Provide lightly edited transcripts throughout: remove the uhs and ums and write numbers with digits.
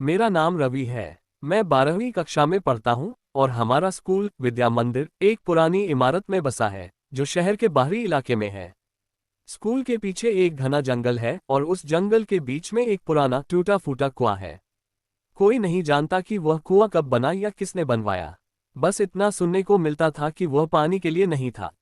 मेरा नाम रवि है। मैं 12वीं कक्षा में पढ़ता हूँ और हमारा स्कूल विद्या मंदिर एक पुरानी इमारत में बसा है जो शहर के बाहरी इलाके में है। स्कूल के पीछे एक घना जंगल है और उस जंगल के बीच में एक पुराना टूटा फूटा कुआं है। कोई नहीं जानता कि वह कुआं कब बना या किसने बनवाया। बस इतना सुनने को मिलता था कि वह पानी के लिए नहीं था।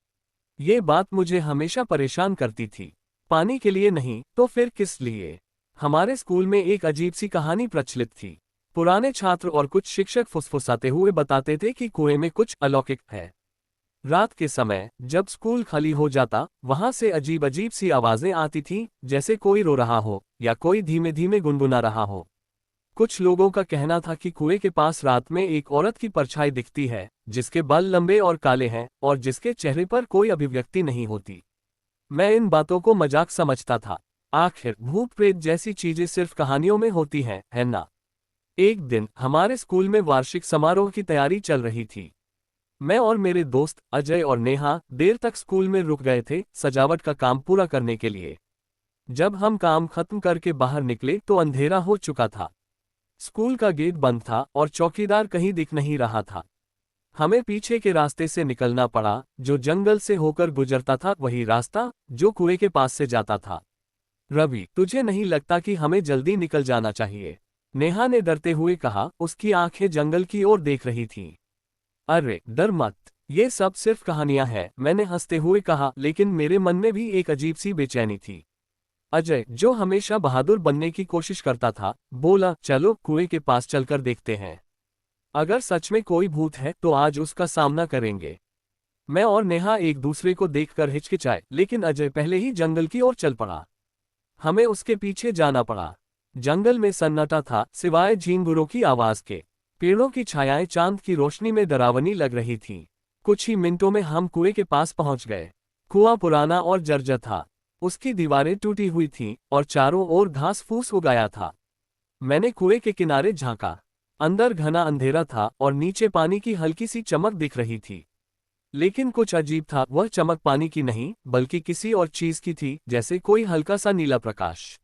ये बात मुझे हमेशा परेशान करती थी। पानी के लिए नहीं तो फिर किस लिए? हमारे स्कूल में एक अजीब सी कहानी प्रचलित थी। पुराने छात्र और कुछ शिक्षक फुसफुसाते हुए बताते थे कि कुएं में कुछ अलौकिक है। रात के समय जब स्कूल खाली हो जाता, वहां से अजीब अजीब सी आवाजें आती थीं, जैसे कोई रो रहा हो या कोई धीमे धीमे गुनगुना रहा हो। कुछ लोगों का कहना था कि कुएं के पास रात में एक औरत की परछाई दिखती है, जिसके बाल लंबे और काले हैं और जिसके चेहरे पर कोई अभिव्यक्ति नहीं होती। मैं इन बातों को मजाक समझता था। आखिर भूत प्रेत जैसी चीजें सिर्फ कहानियों में होती हैं, है ना? एक दिन हमारे स्कूल में वार्षिक समारोह की तैयारी चल रही थी। मैं और मेरे दोस्त अजय और नेहा देर तक स्कूल में रुक गए थे सजावट का काम पूरा करने के लिए। जब हम काम खत्म करके बाहर निकले तो अंधेरा हो चुका था। स्कूल का गेट बंद था और चौकीदार कहीं दिख नहीं रहा था। हमें पीछे के रास्ते से निकलना पड़ा, जो जंगल से होकर गुजरता था, वही रास्ता जो कुएं के पास से जाता था। रवि, तुझे नहीं लगता कि हमें जल्दी निकल जाना चाहिए? नेहा ने डरते हुए कहा। उसकी आंखें जंगल की ओर देख रही थीं। अरे डर मत, ये सब सिर्फ कहानियां हैं, मैंने हंसते हुए कहा, लेकिन मेरे मन में भी एक अजीब सी बेचैनी थी। अजय, जो हमेशा बहादुर बनने की कोशिश करता था, बोला, चलो कुएं के पास चलकर देखते हैं। अगर सच में कोई भूत है तो आज उसका सामना करेंगे। मैं और नेहा एक दूसरे को देखकर हिचकिचाए, लेकिन अजय पहले ही जंगल की ओर चल पड़ा। हमें उसके पीछे जाना पड़ा। जंगल में सन्नाटा था, सिवाय झींगुरों की आवाज के। पेड़ों की छायाएं चांद की रोशनी में डरावनी लग रही थीं। कुछ ही मिनटों में हम कुएं के पास पहुंच गए। कुआं पुराना और जर्जर था। उसकी दीवारें टूटी हुई थीं और चारों ओर घास फूस हो गया था। मैंने कुएं के किनारे झांका। अंदर घना अंधेरा था और नीचे पानी की हल्की सी चमक दिख रही थी। लेकिन कुछ अजीब था, वह चमक पानी की नहीं बल्कि किसी और चीज की थी, जैसे कोई हल्का सा नीला प्रकाश।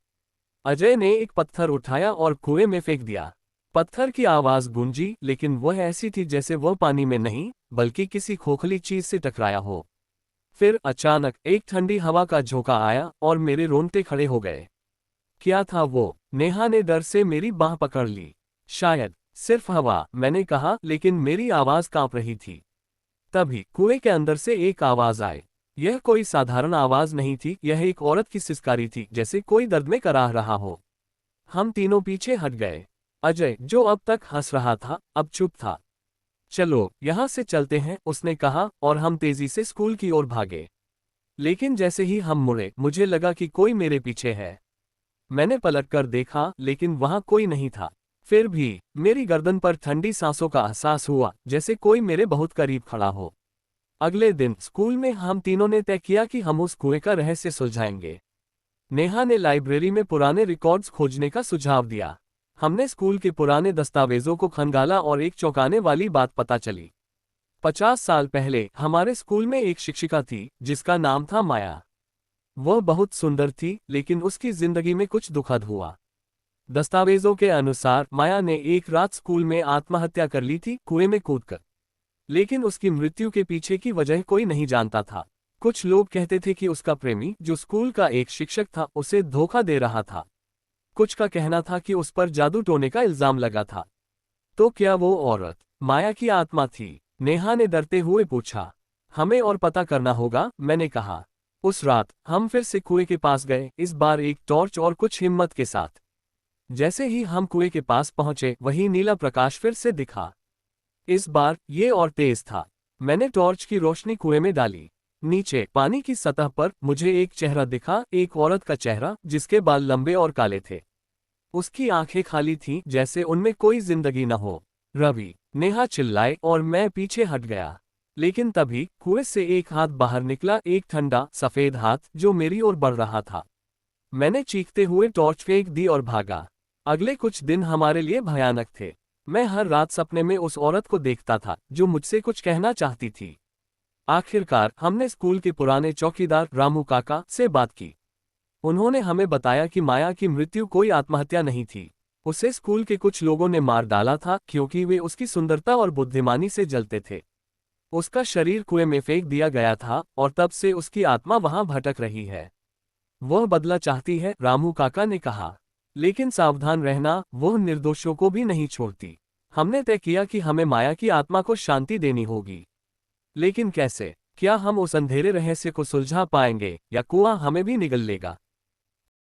अजय ने एक पत्थर उठाया और कुएं में फेंक दिया। पत्थर की आवाज गूंजी, लेकिन वह ऐसी थी जैसे वह पानी में नहीं बल्कि किसी खोखली चीज से टकराया हो। फिर अचानक एक ठंडी हवा का झोंका आया और मेरे रोंगटे खड़े हो गए। क्या था वो? नेहा ने डर से मेरी बाह पकड़ ली। शायद सिर्फ हवा, मैंने कहा, लेकिन मेरी आवाज कांप रही थी। तभी कुएं के अंदर से एक आवाज आई। यह कोई साधारण आवाज नहीं थी, यह एक औरत की सिसकारी थी, जैसे कोई दर्द में कराह रहा हो। हम तीनों पीछे हट गए। अजय, जो अब तक हंस रहा था, अब चुप था। चलो यहां से चलते हैं, उसने कहा और हम तेजी से स्कूल की ओर भागे। लेकिन जैसे ही हम मुड़े, मुझे लगा कि कोई मेरे पीछे है। मैंने पलटकर देखा, लेकिन वहां कोई नहीं था। फिर भी मेरी गर्दन पर ठंडी सांसों का एहसास हुआ, जैसे कोई मेरे बहुत करीब खड़ा हो। अगले दिन स्कूल में हम तीनों ने तय किया कि हम उस कुएं का रहस्य सुलझाएंगे। नेहा ने लाइब्रेरी में पुराने रिकॉर्ड्स खोजने का सुझाव दिया। हमने स्कूल के पुराने दस्तावेजों को खंगाला और एक चौंकाने वाली बात पता चली। 50 साल पहले हमारे स्कूल में एक शिक्षिका थी जिसका नाम था माया। वह बहुत सुंदर थी, लेकिन उसकी जिंदगी में कुछ दुखद हुआ। दस्तावेजों के अनुसार माया ने एक रात स्कूल में आत्महत्या कर ली थी, कुएं में कूदकर। लेकिन उसकी मृत्यु के पीछे की वजह कोई नहीं जानता था। कुछ लोग कहते थे कि उसका प्रेमी, जो स्कूल का एक शिक्षक था, उसे धोखा दे रहा था। कुछ का कहना था कि उस पर जादू टोने का इल्जाम लगा था। तो क्या वो औरत माया की आत्मा थी? नेहा ने डरते हुए पूछा। हमें और पता करना होगा, मैंने कहा। उस रात हम फिर से कुएं के पास गए, इस बार एक टॉर्च और कुछ हिम्मत के साथ। जैसे ही हम कुएं के पास पहुंचे, वही नीला प्रकाश फिर से दिखा। इस बार ये और तेज था। मैंने टॉर्च की रोशनी कुएं में डाली। नीचे पानी की सतह पर मुझे एक चेहरा दिखा, एक औरत का चेहरा जिसके बाल लंबे और काले थे। उसकी आंखें खाली थीं, जैसे उनमें कोई जिंदगी न हो। रवि, नेहा चिल्लाए और मैं पीछे हट गया। लेकिन तभी कुएं से एक हाथ बाहर निकला, एक ठंडा सफेद हाथ जो मेरी ओर बढ़ रहा था। मैंने चीखते हुए टॉर्च फेंक दी और भागा। अगले कुछ दिन हमारे लिए भयानक थे। मैं हर रात सपने में उस औरत को देखता था जो मुझसे कुछ कहना चाहती थी। आखिरकार हमने स्कूल के पुराने चौकीदार रामू काका से बात की। उन्होंने हमें बताया कि माया की मृत्यु कोई आत्महत्या नहीं थी। उसे स्कूल के कुछ लोगों ने मार डाला था क्योंकि वे उसकी सुंदरता और बुद्धिमानी से जलते थे। उसका शरीर कुएं में फेंक दिया गया था और तब से उसकी आत्मा वहां भटक रही है। वह बदला चाहती है, रामू काका ने कहा। लेकिन सावधान रहना, वह निर्दोषों को भी नहीं छोड़ती। हमने तय किया कि हमें माया की आत्मा को शांति देनी होगी। लेकिन कैसे? क्या हम उस अंधेरे रहस्य को सुलझा पाएंगे या कुआं हमें भी निगल लेगा?